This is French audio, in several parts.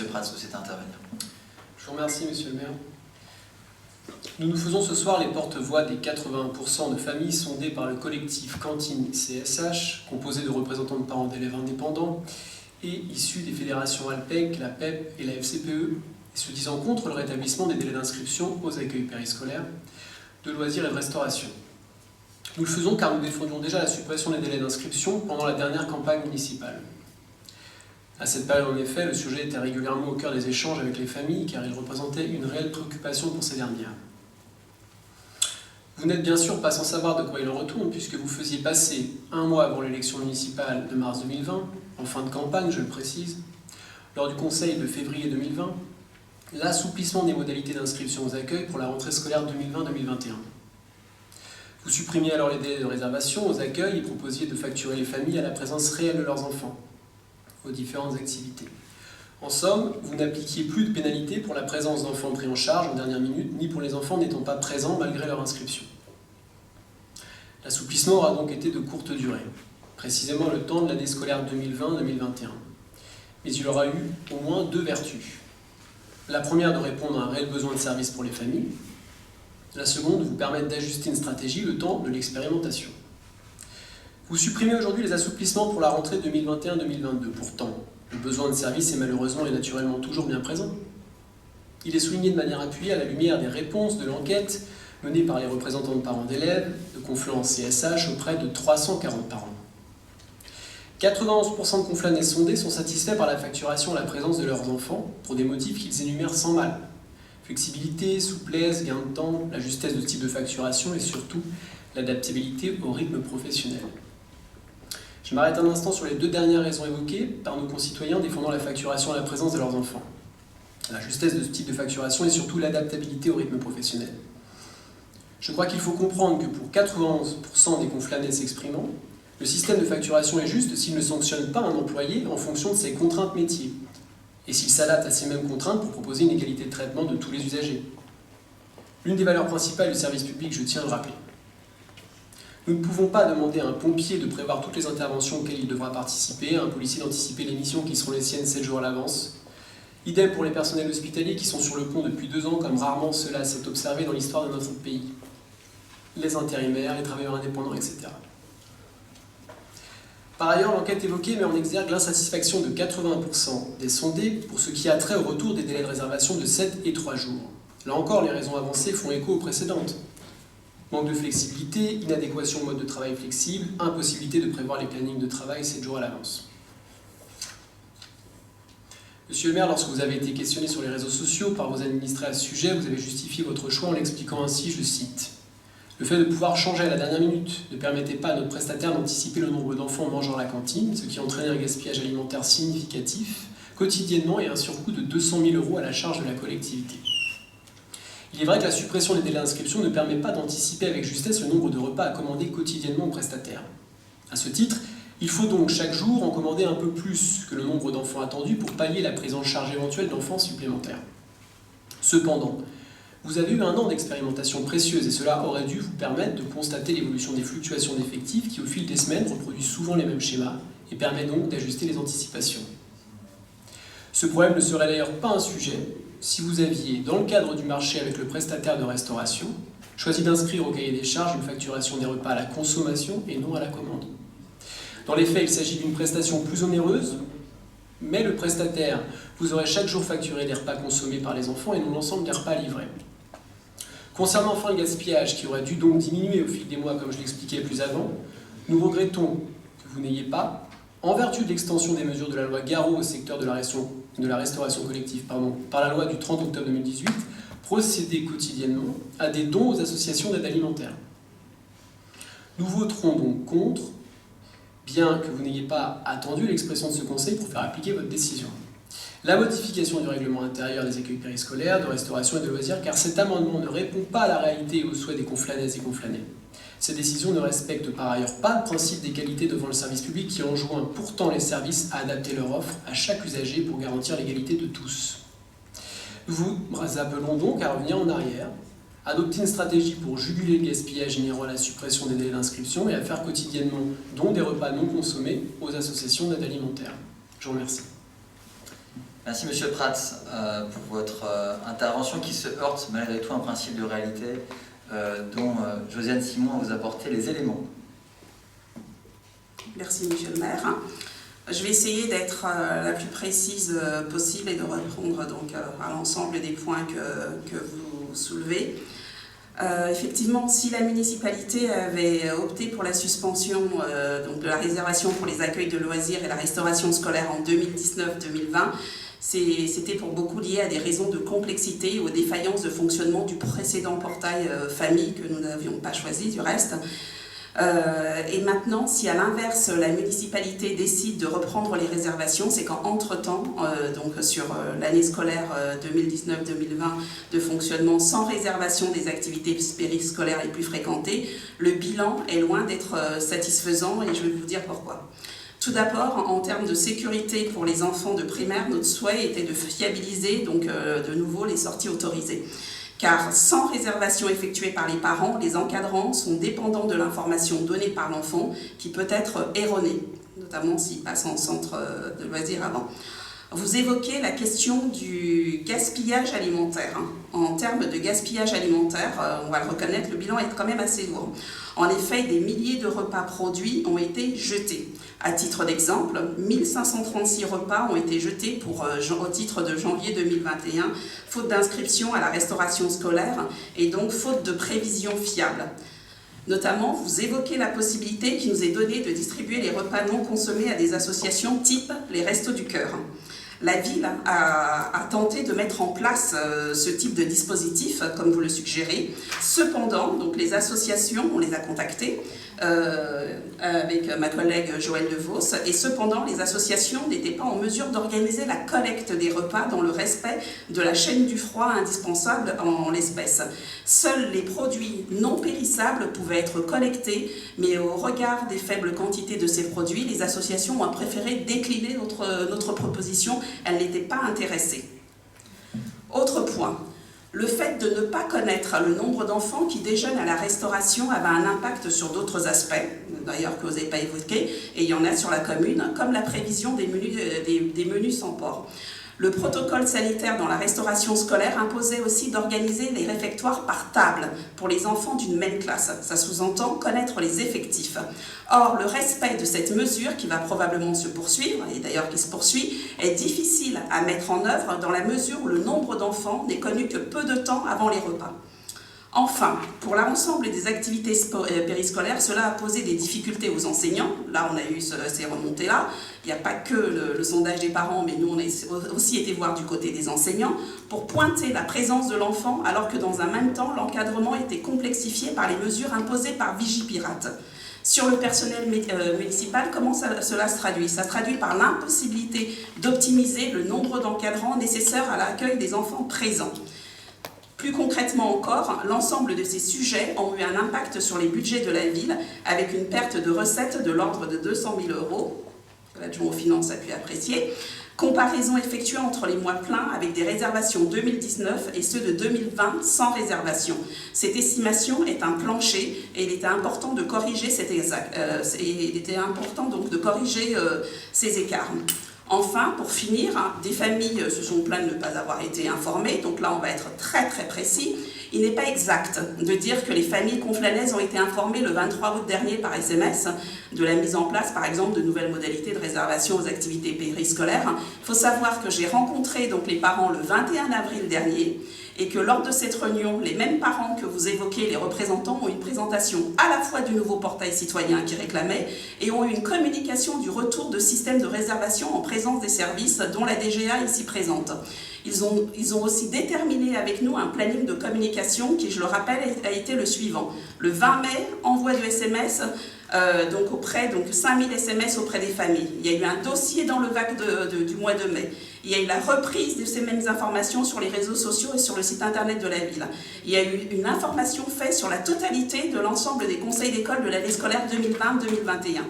Monsieur Pratt souhaite intervenir. Je vous remercie, Monsieur le maire. Nous nous faisons ce soir les porte-voix des 81% de familles sondées par le collectif Cantine CSH, composé de représentants de parents d'élèves indépendants et issus des fédérations ALPEC, la PEP et la FCPE, et se disant contre le rétablissement des délais d'inscription aux accueils périscolaires, de loisirs et de restauration. Nous le faisons car nous défendions déjà la suppression des délais d'inscription pendant la dernière campagne municipale. À cette période, en effet, le sujet était régulièrement au cœur des échanges avec les familles car il représentait une réelle préoccupation pour ces dernières. Vous n'êtes bien sûr pas sans savoir de quoi il en retourne puisque vous faisiez passer, un mois avant l'élection municipale de mars 2020, en fin de campagne, je le précise, lors du conseil de février 2020, l'assouplissement des modalités d'inscription aux accueils pour la rentrée scolaire 2020-2021. Vous supprimiez alors les délais de réservation aux accueils et proposiez de facturer les familles à la présence réelle de leurs enfants aux différentes activités. En somme, vous n'appliquiez plus de pénalité pour la présence d'enfants pris en charge en dernière minute, ni pour les enfants n'étant pas présents malgré leur inscription. L'assouplissement aura donc été de courte durée, précisément le temps de l'année scolaire 2020-2021. Mais il aura eu au moins deux vertus. La première de répondre à un réel besoin de service pour les familles. La seconde de vous permettre d'ajuster une stratégie le temps de l'expérimentation. Vous supprimez aujourd'hui les assouplissements pour la rentrée 2021-2022. Pourtant, le besoin de service est malheureusement et naturellement toujours bien présent. Il est souligné de manière appuyée à la lumière des réponses de l'enquête menée par les représentants de parents d'élèves de Confluence CSH auprès de 340 parents. 91% de conflanés sondés sont satisfaits par la facturation à la présence de leurs enfants pour des motifs qu'ils énumèrent sans mal. Flexibilité, souplesse, gain de temps, la justesse de ce type de facturation et surtout l'adaptabilité au rythme professionnel. Je m'arrête un instant sur les deux dernières raisons évoquées par nos concitoyens défendant la facturation à la présence de leurs enfants. La justesse de ce type de facturation et surtout l'adaptabilité au rythme professionnel. Je crois qu'il faut comprendre que pour 91% des conflanés s'exprimant, le système de facturation est juste s'il ne sanctionne pas un employé en fonction de ses contraintes métiers et s'il s'adapte à ces mêmes contraintes pour proposer une égalité de traitement de tous les usagers. L'une des valeurs principales du service public, je tiens à le rappeler. Nous ne pouvons pas demander à un pompier de prévoir toutes les interventions auxquelles il devra participer, à un policier d'anticiper les missions qui seront les siennes 7 jours à l'avance. Idem pour les personnels hospitaliers qui sont sur le pont depuis 2 ans, comme rarement cela s'est observé dans l'histoire de notre pays. Les intérimaires, les travailleurs indépendants, etc. Par ailleurs, l'enquête évoquée met en exergue l'insatisfaction de 80% des sondés pour ce qui a trait au retour des délais de réservation de 7 et 3 jours. Là encore, les raisons avancées font écho aux précédentes. Manque de flexibilité, inadéquation au mode de travail flexible, impossibilité de prévoir les plannings de travail 7 jours à l'avance. Monsieur le maire, lorsque vous avez été questionné sur les réseaux sociaux par vos administrés à ce sujet, vous avez justifié votre choix en l'expliquant ainsi, je cite, « Le fait de pouvoir changer à la dernière minute ne permettait pas à notre prestataire d'anticiper le nombre d'enfants mangeant à la cantine, ce qui entraînait un gaspillage alimentaire significatif, quotidiennement et un surcoût de 200 000 € à la charge de la collectivité. » Il est vrai que la suppression des délais d'inscription ne permet pas d'anticiper avec justesse le nombre de repas à commander quotidiennement aux prestataires. À ce titre, il faut donc chaque jour en commander un peu plus que le nombre d'enfants attendus pour pallier la prise en charge éventuelle d'enfants supplémentaires. Cependant, vous avez eu 1 an d'expérimentation précieuse et cela aurait dû vous permettre de constater l'évolution des fluctuations d'effectifs qui, au fil des semaines, reproduisent souvent les mêmes schémas et permet donc d'ajuster les anticipations. Ce problème ne serait d'ailleurs pas un sujet si vous aviez, dans le cadre du marché avec le prestataire de restauration, choisi d'inscrire au cahier des charges une facturation des repas à la consommation et non à la commande. Dans les faits, il s'agit d'une prestation plus onéreuse, mais le prestataire vous aurait chaque jour facturé les repas consommés par les enfants et non l'ensemble des repas livrés. Concernant enfin le gaspillage, qui aurait dû donc diminuer au fil des mois, comme je l'expliquais plus avant, nous regrettons que vous n'ayez pas, en vertu de l'extension des mesures de la loi Garot au secteur de la restauration collective, par la loi du 30 octobre 2018, procédé quotidiennement à des dons aux associations d'aide alimentaire. Nous voterons donc contre, bien que vous n'ayez pas attendu l'expression de ce Conseil pour faire appliquer votre décision. La modification du règlement intérieur des accueils périscolaires, de restauration et de loisirs, car cet amendement ne répond pas à la réalité et aux souhaits des conflanaises et conflanais. Ces décisions ne respectent par ailleurs pas le principe d'égalité devant le service public qui enjoint pourtant les services à adapter leur offre à chaque usager pour garantir l'égalité de tous. Nous vous appelons donc à revenir en arrière, adopter une stratégie pour juguler le gaspillage inhérent à la suppression des délais d'inscription et à faire quotidiennement don des repas non consommés aux associations d'aide alimentaire. Je vous remercie. Merci Monsieur Prats pour votre intervention qui se heurte malgré tout à un principe de réalité dont Josiane Simon a vous apporté les éléments. Merci Monsieur le maire. Je vais essayer d'être la plus précise possible et de répondre donc à l'ensemble des points que vous soulevez. Effectivement, si la municipalité avait opté pour la suspension donc de la réservation pour les accueils de loisirs et la restauration scolaire en 2019-2020, c'était pour beaucoup lié à des raisons de complexité et aux défaillances de fonctionnement du précédent portail famille que nous n'avions pas choisi du reste. Et maintenant, si à l'inverse la municipalité décide de reprendre les réservations, c'est qu'entre-temps, donc sur l'année scolaire 2019-2020 de fonctionnement sans réservation des activités périscolaires les plus fréquentées, le bilan est loin d'être satisfaisant et je vais vous dire pourquoi. Tout d'abord, en termes de sécurité pour les enfants de primaire, notre souhait était de fiabiliser donc, de nouveau les sorties autorisées. Car sans réservation effectuée par les parents, les encadrants sont dépendants de l'information donnée par l'enfant qui peut être erronée, notamment s'il passe en centre de loisirs avant. Vous évoquez la question du gaspillage alimentaire. En termes de gaspillage alimentaire, on va le reconnaître, le bilan est quand même assez lourd. En effet, des milliers de repas produits ont été jetés. À titre d'exemple, 1536 repas ont été jetés au titre de janvier 2021, faute d'inscription à la restauration scolaire et donc faute de prévision fiable. Notamment, vous évoquez la possibilité qui nous est donnée de distribuer les repas non consommés à des associations type les Restos du Cœur. La ville a tenté de mettre en place ce type de dispositif, comme vous le suggérez. Cependant, donc les associations, on les a contactées avec ma collègue Joëlle Devos, et cependant, les associations n'étaient pas en mesure d'organiser la collecte des repas dans le respect de la chaîne du froid indispensable en l'espèce. Seuls les produits non périssables pouvaient être collectés, mais au regard des faibles quantités de ces produits, les associations ont préféré décliner notre proposition. Elles n'étaient pas intéressées. Autre point, le fait de ne pas connaître le nombre d'enfants qui déjeunent à la restauration avait un impact sur d'autres aspects, d'ailleurs que vous n'avez pas évoqué, et il y en a sur la commune, comme la prévision des menus sans porc. Le protocole sanitaire dans la restauration scolaire imposait aussi d'organiser les réfectoires par table pour les enfants d'une même classe. Ça sous-entend connaître les effectifs. Or, le respect de cette mesure, qui va probablement se poursuivre, et d'ailleurs qui se poursuit, est difficile à mettre en œuvre dans la mesure où le nombre d'enfants n'est connu que peu de temps avant les repas. Enfin, pour l'ensemble des activités périscolaires, cela a posé des difficultés aux enseignants. Là, on a eu ces remontées-là. Il n'y a pas que le sondage des parents, mais nous, on a aussi été voir du côté des enseignants pour pointer la présence de l'enfant, alors que dans un même temps, l'encadrement était complexifié par les mesures imposées par Vigipirate. Sur le personnel municipal, comment cela se traduit? Ça se traduit par l'impossibilité d'optimiser le nombre d'encadrants nécessaires à l'accueil des enfants présents. Plus concrètement encore, l'ensemble de ces sujets ont eu un impact sur les budgets de la ville, avec une perte de recettes de l'ordre de 200 000 €, que l'adjoint aux finances a pu apprécier. Comparaison effectuée entre les mois pleins avec des réservations 2019 et ceux de 2020 sans réservation. Cette estimation est un plancher et il était important de corriger ces écarts. Enfin, pour finir, des familles se sont plaintes de ne pas avoir été informées, donc là on va être très très précis. Il n'est pas exact de dire que les familles conflanaises ont été informées le 23 août dernier par SMS de la mise en place, par exemple, de nouvelles modalités de réservation aux activités périscolaires. Il faut savoir que j'ai rencontré donc les parents le 21 avril dernier et que lors de cette réunion, les mêmes parents que vous évoquez, les représentants, ont une présentation à la fois du nouveau portail citoyen qui réclamait et ont eu une communication du retour de système de réservation en présence des services, dont la DGA ici présente. Ils ont aussi déterminé avec nous un planning de communication qui, je le rappelle, a été le suivant. Le 20 mai, envoi de SMS, donc 5000 SMS auprès des familles. Il y a eu un dossier dans le VAC du mois de mai. Il y a eu la reprise de ces mêmes informations sur les réseaux sociaux et sur le site internet de la ville. Il y a eu une information faite sur la totalité de l'ensemble des conseils d'école de l'année scolaire 2020-2021.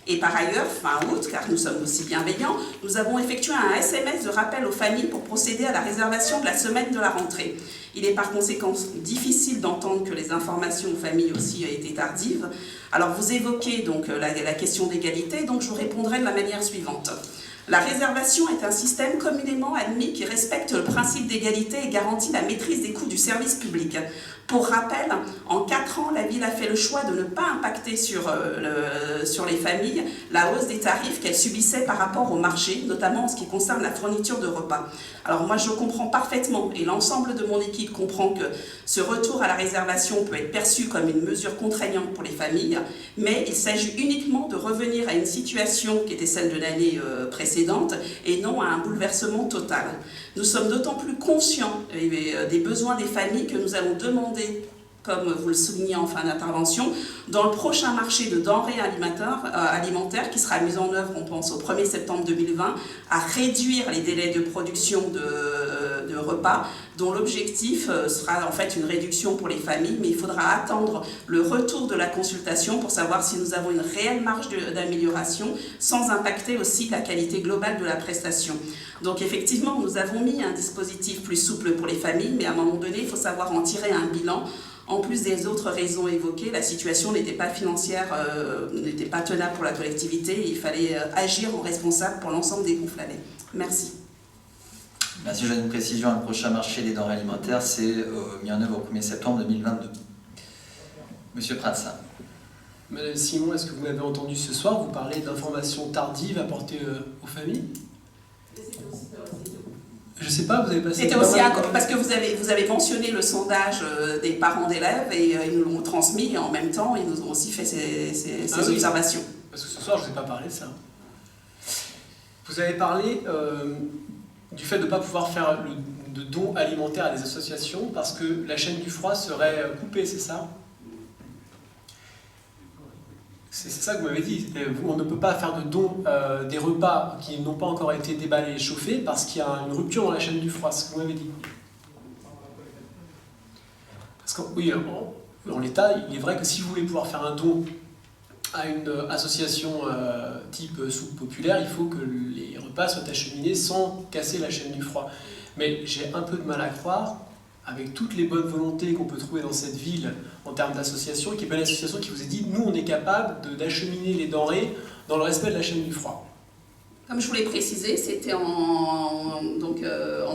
Et par ailleurs, fin août, car nous sommes aussi bienveillants, nous avons effectué un SMS de rappel aux familles pour procéder à la réservation de la semaine de la rentrée. Il est par conséquent difficile d'entendre que les informations aux familles aussi aient été tardives. Alors vous évoquez donc la question d'égalité, donc je vous répondrai de la manière suivante. La réservation est un système communément admis qui respecte le principe d'égalité et garantit la maîtrise des coûts du service public. Pour rappel, en 4 ans, la ville a fait le choix de ne pas impacter sur les familles la hausse des tarifs qu'elles subissaient par rapport au marché, notamment en ce qui concerne la fourniture de repas. Alors moi, je comprends parfaitement, et l'ensemble de mon équipe comprend que ce retour à la réservation peut être perçu comme une mesure contraignante pour les familles, mais il s'agit uniquement de revenir à une situation qui était celle de l'année précédente et non à un bouleversement total. Nous sommes d'autant plus conscients des besoins des familles que nous allons demander, comme vous le soulignez en fin d'intervention, dans le prochain marché de denrées alimentaires qui sera mis en œuvre, on pense, au 1er septembre 2020, à réduire les délais de production de repas, dont l'objectif sera en fait une réduction pour les familles, mais il faudra attendre le retour de la consultation pour savoir si nous avons une réelle marge d'amélioration sans impacter aussi la qualité globale de la prestation. Donc effectivement, nous avons mis un dispositif plus souple pour les familles, mais à un moment donné, il faut savoir en tirer un bilan. En plus des autres raisons évoquées, la situation n'était pas financière, n'était pas tenable pour la collectivité, et il fallait agir en responsable pour l'ensemble des conflannés. Merci. Merci, j'ai une précision. Le prochain marché des denrées alimentaires, c'est mis en œuvre au 1er septembre 2022. Monsieur Prats. Madame Simon, est-ce que vous m'avez entendu ce soir vous parler d'informations tardives apportées aux familles? Je sais pas, vous avez passé... C'était aussi parce que vous avez mentionné le sondage des parents d'élèves et ils nous l'ont transmis et en même temps, ils nous ont aussi fait ces observations. Parce que ce soir, je ne vous ai pas parlé de ça. Vous avez parlé du fait de ne pas pouvoir faire de dons alimentaires à des associations parce que la chaîne du froid serait coupée, c'est ça? C'est ça que vous m'avez dit. On ne peut pas faire de dons des repas qui n'ont pas encore été déballés et chauffés parce qu'il y a une rupture dans la chaîne du froid, c'est ce que vous m'avez dit. Parce que, oui, en l'état, il est vrai que si vous voulez pouvoir faire un don à une association type soupe populaire, il faut que les repas soient acheminés sans casser la chaîne du froid. Mais j'ai un peu de mal à croire, avec toutes les bonnes volontés qu'on peut trouver dans cette ville en termes d'association, qu'il y ait pas une association qui vous ait dit « nous, on est capable d'acheminer les denrées dans le respect de la chaîne du froid ». Comme je vous l'ai précisé, c'était en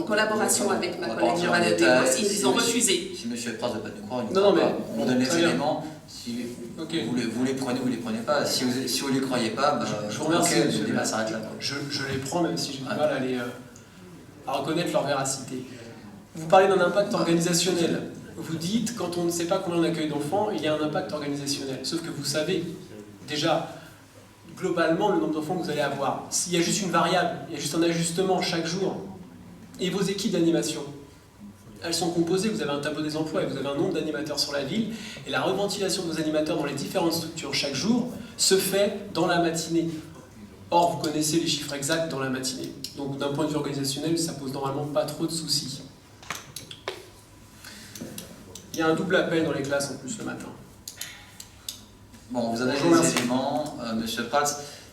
collaboration avec ma collègue Géraldine Descosses, ils ont refusé. Si M. Prats ne veut pas nous croire, il non, mais on donne les éléments. Si okay. vous les prenez, vous les prenez pas. Si vous ne les croyez pas, je vous remercie. Okay, le débat s'arrête là. Je les prends, même si j'ai du mal à reconnaître leur véracité. Vous parlez d'un impact organisationnel. Vous dites, quand on ne sait pas combien on accueille d'enfants, il y a un impact organisationnel. Sauf que vous savez, déjà, globalement, le nombre d'enfants que vous allez avoir. S'il y a juste une variable, il y a juste un ajustement chaque jour, et vos équipes d'animation, elles sont composées, vous avez un tableau des emplois et vous avez un nombre d'animateurs sur la ville, et la reventilation de vos animateurs dans les différentes structures chaque jour se fait dans la matinée. Or, vous connaissez les chiffres exacts dans la matinée. Donc, d'un point de vue organisationnel, ça pose normalement pas trop de soucis. Il y a un double appel dans les classes en plus le matin. Bon, vous avez les éléments, Monsieur Prats.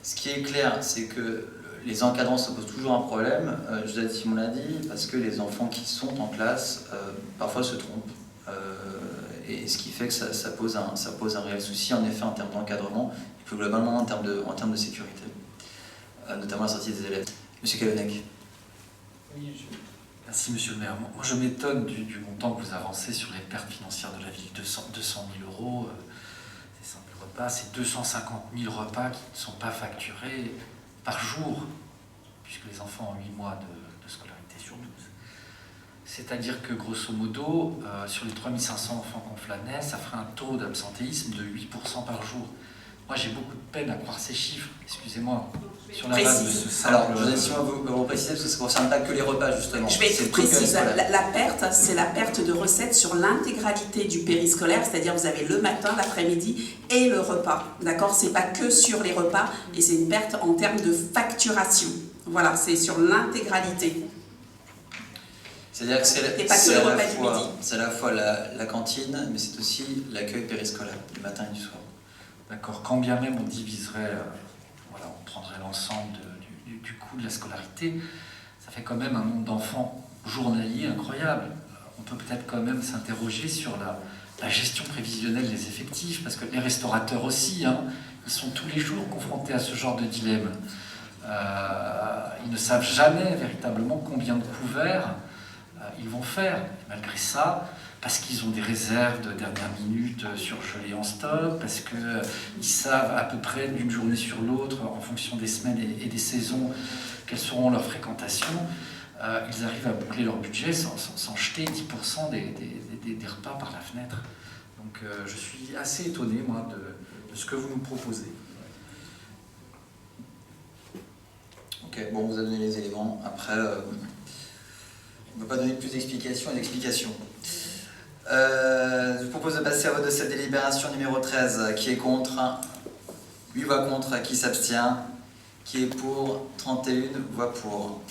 Ce qui est clair, c'est que les encadrants se posent toujours un problème. Josette Simon l'a dit, parce que les enfants qui sont en classe parfois se trompent. Et ce qui fait que ça pose un réel souci, en effet, en termes d'encadrement, et plus globalement en termes de sécurité, notamment la sortie des élèves. Monsieur Cavennec. Oui, merci Monsieur le maire. Moi je m'étonne du montant que vous avancez sur les pertes financières de la ville. 200 000 euros, c'est simple repas, c'est 250 000 repas qui ne sont pas facturés par jour, puisque les enfants ont 8 mois de scolarité sur 12. C'est-à-dire que grosso modo, sur les 3500 enfants qu'on flânait, ça ferait un taux d'absentéisme de 8% par jour. Moi j'ai beaucoup de peine à croire ces chiffres, excusez-moi. Sur la base de ce simple... Alors, Josette Simon, vous précisez, parce que ça ne concerne pas que les repas, justement. Je vais être précise. La perte, c'est la perte de recettes sur l'intégralité du périscolaire, c'est-à-dire vous avez le matin, l'après-midi et le repas. D'accord? C'est pas que sur les repas, et c'est une perte en termes de facturation. Voilà, c'est sur l'intégralité. C'est-à-dire que c'est à la fois la cantine, mais c'est aussi l'accueil périscolaire, du matin et du soir. D'accord. Quand bien même on diviserait... on prendrait l'ensemble du coût de la scolarité, ça fait quand même un nombre d'enfants journaliers incroyable. On peut peut-être quand même s'interroger sur la gestion prévisionnelle des effectifs, parce que les restaurateurs aussi, ils sont tous les jours confrontés à ce genre de dilemme. Ils ne savent jamais véritablement combien de couverts ils vont faire. Et malgré ça, parce qu'ils ont des réserves de dernière minute surgelées en stock, parce qu'ils savent à peu près d'une journée sur l'autre, en fonction des semaines et des saisons, quelles seront leurs fréquentations, ils arrivent à boucler leur budget sans jeter 10% des repas par la fenêtre. Donc je suis assez étonné, moi, de ce que vous nous proposez. Ok, bon, vous avez donné les éléments. Après, on ne peut pas donner plus d'explications et d'explications. Je vous propose de passer à vote de cette délibération numéro 13. Qui est contre? 8 voix contre. Qui s'abstient? Qui est pour? 31 voix pour.